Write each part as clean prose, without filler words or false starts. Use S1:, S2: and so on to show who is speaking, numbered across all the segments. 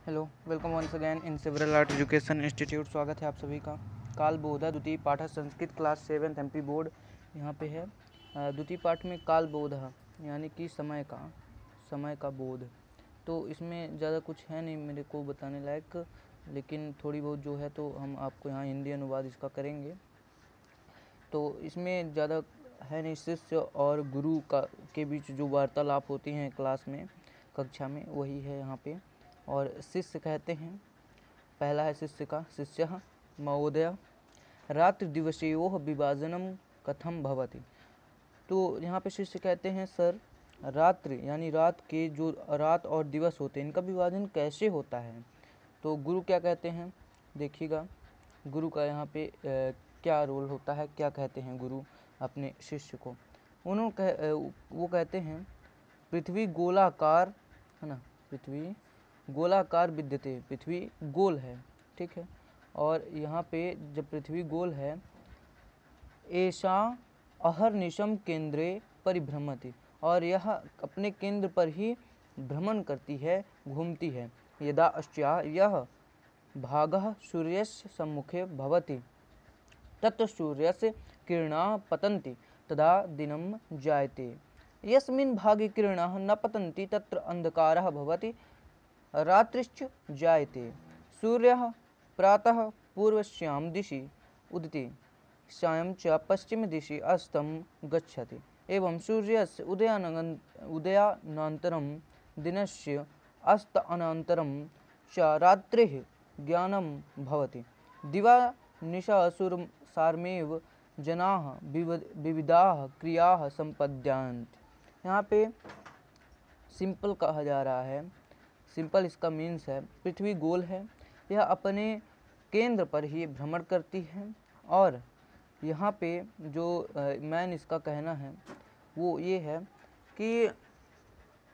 S1: Hello, welcome once again in several art education institute. स्वागत है आप सभी का। काल बोधा द्वितीय पाठ संस्कृत क्लास 7 एमपी बोर्ड यहाँ पे है। द्वितीय पाठ में काल बोधा यानी कि समय का बोध। तो इसमें ज़्यादा कुछ है नहीं मेरे को बताने लायक, लेकिन थोड़ी बहुत जो है तो हम आपको यहाँ हिंदी अनुवाद इसका करेंगे। तो इसमें ज़्यादा है नहीं, शिष्य और गुरु के बीच जो वार्तालाप होती हैं क्लास में, कक्षा में, वही है यहाँ पे। और शिष्य कहते हैं, पहला है शिष्य का, शिष्यः महोदय रात्रि दिवसयोः विभाजनम कथम भवति। तो यहाँ पे शिष्य कहते हैं, सर रात्रि यानी रात के जो रात और दिवस होते हैं इनका विभाजन कैसे होता है। तो गुरु क्या कहते हैं, देखिएगा गुरु का यहाँ पे क्या रोल होता है, क्या कहते हैं गुरु अपने शिष्य को। वो कहते हैं पृथ्वी गोलाकार है ना, पृथ्वी गोलाकार विद्यते, पृथ्वी गोल है, ठीक है। और यहाँ पे जब पृथ्वी गोल है, ऐसा अहर्निशम केंद्रे परिभ्रमति, और यह अपने केंद्र पर ही भ्रमण करती है, घूमती है। यदा अस्या यह भागः सूर्यस्य सम्मुखे भवति तत्र सूर्यस्य किरणाः पतन्ति तदा दिनं जायते। यस्मिन् भागे किरणाः न पतन्ति तत्र अंधकारः भवति रात्रिश्च जायते। सूर्यः प्रातः पूर्वस्यां दिशि उदिति सायं च पश्चिम दिशि अस्तं गच्छति। एवं सूर्यस्य उदयानन्तरं दिनस्य अस्त च रात्रिः ज्ञानं भवति। दिवा निशासुरसारमेव जनाः विविधाः क्रियाः सम्पद्यन्ते। यहाँ पे सिंपल कहा जा रहा है, सिंपल इसका मीन्स है पृथ्वी गोल है, यह अपने केंद्र पर ही भ्रमण करती है। और यहाँ पे जो मैन इसका कहना है वो ये है कि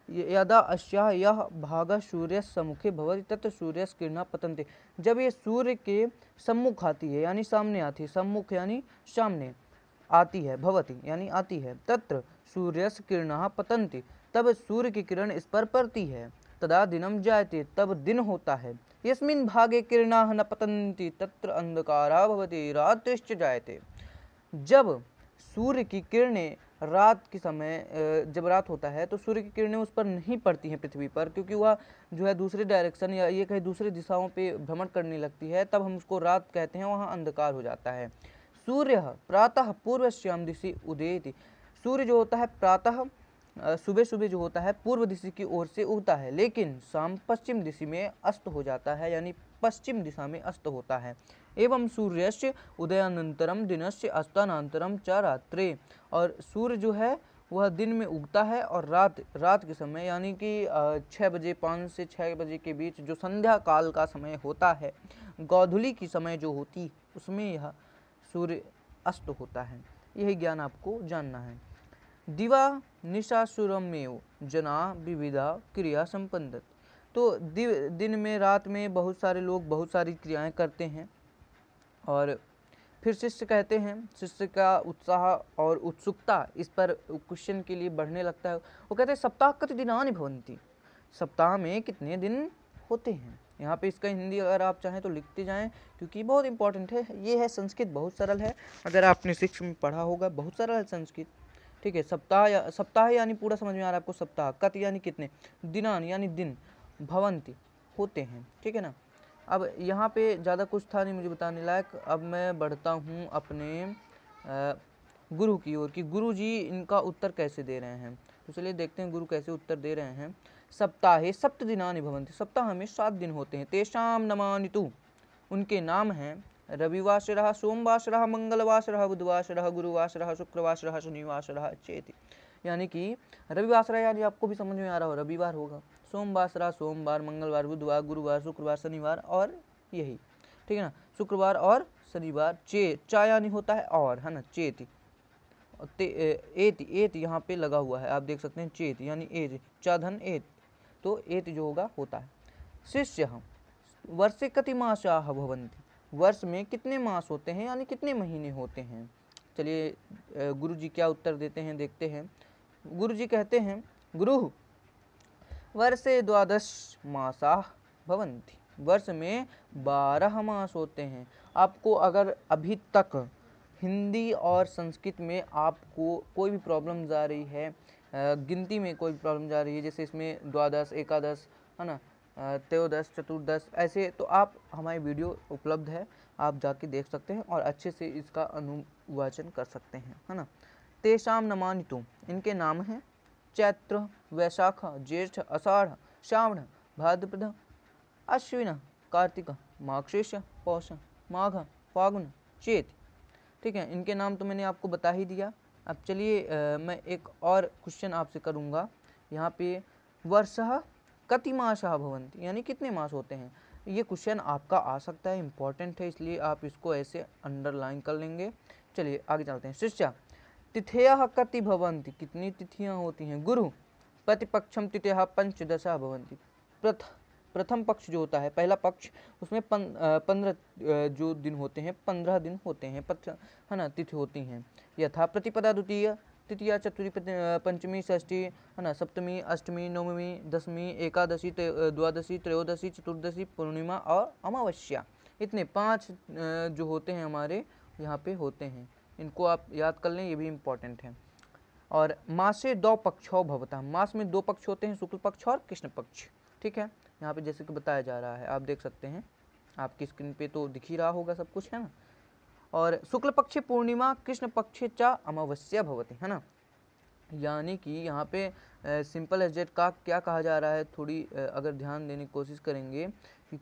S1: यदा अस्याः यह भागः सूर्य सम्मुखे भवति तत्र सूर्य किरणा पतन्ते। जब ये सूर्य के सम्मुख आती है यानी सामने आती है, सम्मुख यानी सामने आती है, भवति यानी आती है, तत्र सूर्य किरणा पतन्ति, तब सूर्य की किरण इस पर पड़ती है। तदा दिनम जायते, तब दिन होता है। यस्मिन् भागे किरणाः न पतन्ति तत्र अंधकारः भवति रात्रिश्च जायते। जब सूर्य की किरणें रात के समय जब रात होता है तो सूर्य की किरणें उस पर नहीं पड़ती हैं पृथ्वी पर, क्योंकि वह जो है दूसरे डायरेक्शन या ये कहीं दूसरे दिशाओं पे भ्रमण करने लगती है, तब हम उसको रात कहते हैं, वहाँ अंधकार हो जाता है। सूर्य प्रातः पूर्वस्यां दिशि उदेति, सूर्य जो होता है प्रातः सुबह सुबह जो होता है पूर्व दिशा की ओर से उगता है, लेकिन शाम पश्चिम दिशा में अस्त हो जाता है, यानी पश्चिम दिशा में अस्त होता है। एवं सूर्यस्य उदयानंतरम दिनस्य अस्तानंतरम च रात्रे, और सूर्य जो है वह दिन में उगता है और रात के समय यानी कि 6 बजे 5 से 6 बजे के बीच जो संध्या काल का समय होता है, गोधूली की समय जो होती, उसमें यह सूर्य अस्त होता है। यही ज्ञान आपको जानना है। दिवा निशासुरमेव जना विविधा क्रिया संपन्नत। तो दिन में रात में बहुत सारे लोग बहुत सारी क्रियाएं करते हैं। और फिर शिष्य कहते हैं, शिष्य का उत्साह और उत्सुकता इस पर क्वेश्चन के लिए बढ़ने लगता है। वो कहते हैं सप्ताह कति दिनानि भवन्ति, सप्ताह में कितने दिन होते हैं। यहाँ पे इसका हिंदी अगर आप चाहें तो लिखते जाएं, क्योंकि बहुत इंपॉर्टेंट है। ये है संस्कृत, बहुत सरल है, अगर आपने शिक्षा में पढ़ा होगा, बहुत सरल है संस्कृत, ठीक है। सप्ताह यानी पूरा समझ में आ रहा है आपको। सप्ताह कत यानी कितने, दिनान यानी दिन, भवंती होते हैं, ठीक है ना। अब यहाँ पे ज़्यादा कुछ था नहीं मुझे बताने लायक। अब मैं बढ़ता हूँ अपने गुरु की ओर कि गुरु जी इनका उत्तर कैसे दे रहे हैं। तो चलिए देखते हैं गुरु कैसे उत्तर दे रहे हैं। सप्ताहे सप्त दिनानि भवन्ति, सप्ताह में 7 दिन होते हैं। तेषां नामानि तु, उनके नाम हैं रविवासरः, सोमवासरः, मंगलवासरः, बुधवासरः, गुरुवासरः, शुक्रवासरः, शनिवासरः चेति। यानी कि रविवासरः यानी आपको भी समझ में आ रहा हो, रविवार होगा। सोमवासरः सोमवार, मंगलवार बुधवार, गुरुवार शुक्रवार शनिवार, और यही, ठीक है ना, शुक्रवार और शनिवार। चा यानी होता है और, है ना, चेति। एति यहाँ पे लगा हुआ है, आप देख सकते हैं, चेत यानी एत, चा धन एत, तो एत जो होगा होता है। शिष्यः वर्षे कति मासाः भवन्ति, वर्ष में कितने मास होते हैं यानी कितने महीने होते हैं। चलिए गुरु जी क्या उत्तर देते हैं देखते हैं। गुरु जी कहते हैं, गुरु वर्षे 12 मासाः भवन्ति। वर्ष में 12 मास होते हैं। आपको अगर अभी तक हिंदी और संस्कृत में आपको कोई भी प्रॉब्लम्स आ रही है, गिनती में कोई प्रॉब्लम आ रही है, जैसे इसमें द्वादश, एकादश, है ना, त्रयोदश, चतुर्दश, ऐसे, तो आप हमारी वीडियो उपलब्ध है, आप जाके देख सकते हैं और अच्छे से इसका अनुवाचन कर सकते हैं, है ना। तेषां नामानि तु, इनके नाम हैं चैत्र, वैशाख, ज्येष्ठ, आषाढ़, श्रावण, भाद्रपद, अश्विन, कार्तिक, मार्गशीर्ष, पौष, माघ, फागुन, चैत। ठीक है, इनके नाम तो मैंने आपको बता ही दिया। अब चलिए मैं एक और क्वेश्चन आपसे करूँगा। यहाँ पे वर्षः कति मासः भवन्ति, यानी कितने मास होते हैं। ये क्वेश्चन आपका आ सकता है, इम्पॉर्टेंट है, इसलिए आप इसको ऐसे अंडरलाइन कर लेंगे। चलिए आगे चलते हैं। शिष्या तिथयः कति भवन्ति, कितनी तिथियाँ होती हैं। गुरु प्रतिपक्षम तिथयः पंचदशः भवन्ति। प्रथम पक्ष जो होता है, पहला पक्ष, उसमें 15 जो दिन होते हैं, 15 दिन होते हैं, है ना, तिथि होती हैं। यथा प्रतिपदा द्वितीय, तृतीया, चतुर्थी, पंचमी, षष्ठी, है ना, सप्तमी, अष्टमी, नवमी, दशमी, एकादशी, द्वादशी, त्रयोदशी, चतुर्दशी, पूर्णिमा और अमावस्या। इतने 5 जो होते हैं हमारे यहाँ पे होते हैं। इनको आप याद कर लें, ये भी इम्पॉर्टेंट है। और मासे 2 पक्षो भवतः, मास में 2 पक्ष होते हैं, शुक्ल पक्ष और कृष्ण पक्ष। ठीक है, यहाँ पे जैसे कि बताया जा रहा है, आप देख सकते हैं, आपकी स्क्रीन पे तो दिख ही रहा होगा सब कुछ, है ना। और शुक्ल पक्षे पूर्णिमा, कृष्ण पक्षे च अमावस्या भवति, है ना। यानी कि यहाँ पे सिंपल एज का क्या कहा जा रहा है, थोड़ी अगर ध्यान देने की कोशिश करेंगे कि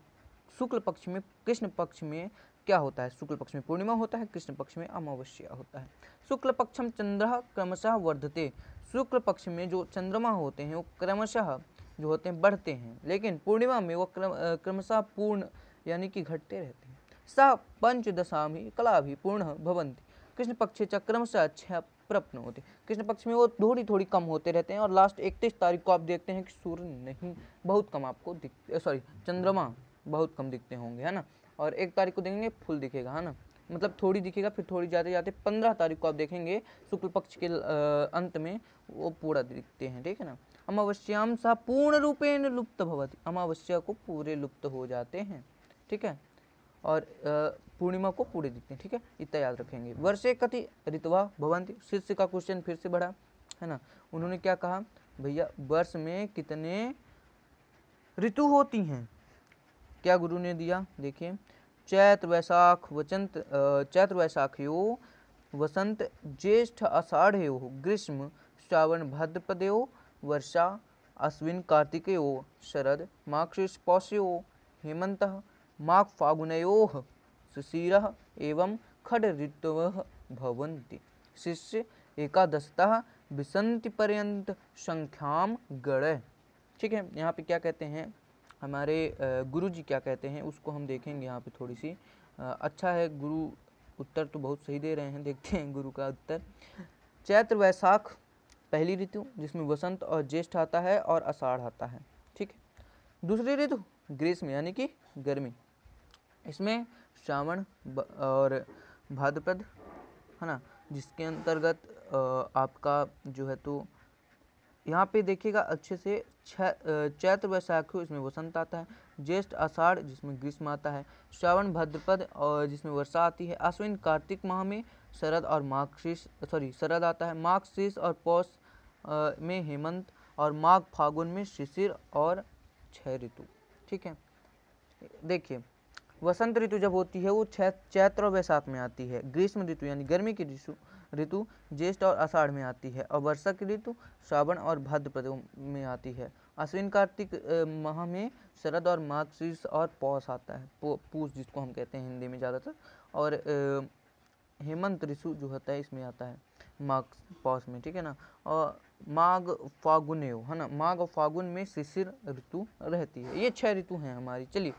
S1: शुक्ल पक्ष में, कृष्ण पक्ष में क्या होता है, शुक्ल पक्ष में पूर्णिमा होता है, कृष्ण पक्ष में अमावस्या होता है। शुक्ल पक्षम चंद्र क्रमशः वर्धते, शुक्ल पक्ष में जो चंद्रमा होते हैं वो क्रमशः जो होते हैं बढ़ते हैं, लेकिन पूर्णिमा में वो क्रमशः पूर्ण यानी कि घटते रहते हैं। सा पंचदशामी कला भी पूर्ण भवन्ति, कृष्ण पक्षे च क्रमशः 6 प्रप्नोति, कृष्ण पक्ष में वो थोड़ी थोड़ी कम होते रहते हैं। और लास्ट 31 तारीख को आप देखते हैं कि सूर्य नहीं, बहुत कम आपको चंद्रमा बहुत कम दिखते होंगे, है ना। और 1 तारीख को देखेंगे फुल दिखेगा, है ना, मतलब थोड़ी दिखेगा, फिर थोड़ी जाते जाते 15 तारीख को आप देखेंगे शुक्ल पक्ष के अंत में वो पूरा दिखते हैं। ठीक है ना। अमावस्याम सा पूर्ण रूपेण लुप्त भवति, अमावस्या को पूरे लुप्त हो जाते हैं। ठीक है, और पूर्णिमा को पूरे दिखते हैं। ठीक है, इतना याद रखेंगे। वर्षे कति ऋतवा भवन्ति, शिष्य का क्वेश्चन फिर से बढ़ा, है ना। उन्होंने क्या कहा, भैया वर्ष में कितने ऋतु होती हैं। क्या गुरु ने दिया, देखिए, चैत्र वैशाख वसंत, चैत्र वैशाखयो वसंत, ज्येष्ठ आषाढ़यो ग्रीष्म, श्रावण भाद्रपदयो वर्षा, अश्विन कार्तिकयो शरद, मार्गशीर्ष पौषयो हेमन्तः, माघ फागुनयोः शिशिरः एवं खड ऋतवः भवन्ति। शिष्य एकादशतः विसंति पर्यंत संख्याम गणय। ठीक है, यहाँ पे क्या कहते हैं हमारे गुरु जी, क्या कहते हैं उसको हम देखेंगे यहाँ पे थोड़ी सी। अच्छा है, गुरु उत्तर तो बहुत सही दे रहे हैं, देखते हैं गुरु का उत्तर। चैत्र वैशाख पहली ऋतु, जिसमें वसंत और ज्येष्ठ आता है और आषाढ़ आता है। ठीक है। दूसरी ऋतु ग्रीष्म यानी कि गर्मी, इसमें श्रावण और भाद्रपद, है ना, जिसके अंतर्गत आपका जो है तो यहाँ पे देखिएगा अच्छे से, चैत्र वैशाख इसमें वसंत आता है, ज्येष्ठ आषाढ़ जिसमें ग्रीष्म आता है, श्रावण भाद्रपद और जिसमें वर्षा आती है, अश्विन कार्तिक माह में शरद और शरद आता है, मार्गशीर्ष और पौष में हेमंत और माघ फागुन में शिशिर और 6 ऋतु। ठीक है, देखिए वसंत ऋतु जब होती है वो चैत्र और वैशाख में आती है, ग्रीष्म ऋतु यानी गर्मी की ऋतु ज्येष्ठ और आषाढ़ में आती है, और वर्षा की ऋतु श्रावण और भाद्रपद में आती है। अश्विन कार्तिक माह में शरद और मार्गशीर्ष और पौष आता है, पूष जिसको हम कहते हैं हिंदी में ज़्यादातर, और हेमंत ऋतु जो होता है इसमें आता है माघ पौष में। ठीक है ना, और माघ फागुन है ना, माघ और फागुन में शिशिर ऋतु रहती है। ये 6 ऋतु हैं हमारी। चलिए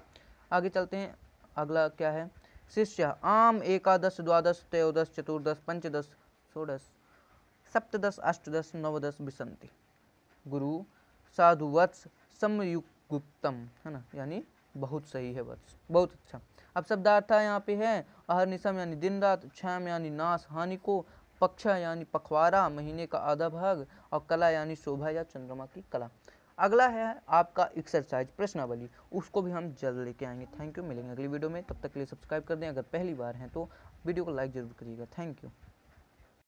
S1: आगे चलते हैं, अगला क्या है। शिष्य आम एकादश द्वादश त्रयोदश चतुर्दश पंचदश षोडश सप्तदश अष्टदश नवदश विसंति। गुरु साधु वत्स समयुक्तम, है ना, यानी बहुत सही है वत्स, बहुत अच्छा। अब शब्दार्थ यहाँ पे है अहर्निशम यानी दिन रात, क्षाम यानी नाश हानि को, पक्ष यानी पखवाड़ा महीने का आधा भाग, और कला यानी शोभा या चंद्रमा की कला। अगला है आपका एक्सरसाइज प्रश्नावली, उसको भी हम जल्द लेके आएंगे। थैंक यू, मिलेंगे अगली वीडियो में, तब तक के लिए सब्सक्राइब कर दें। अगर पहली बार हैं तो वीडियो को लाइक ज़रूर करिएगा। Thank you.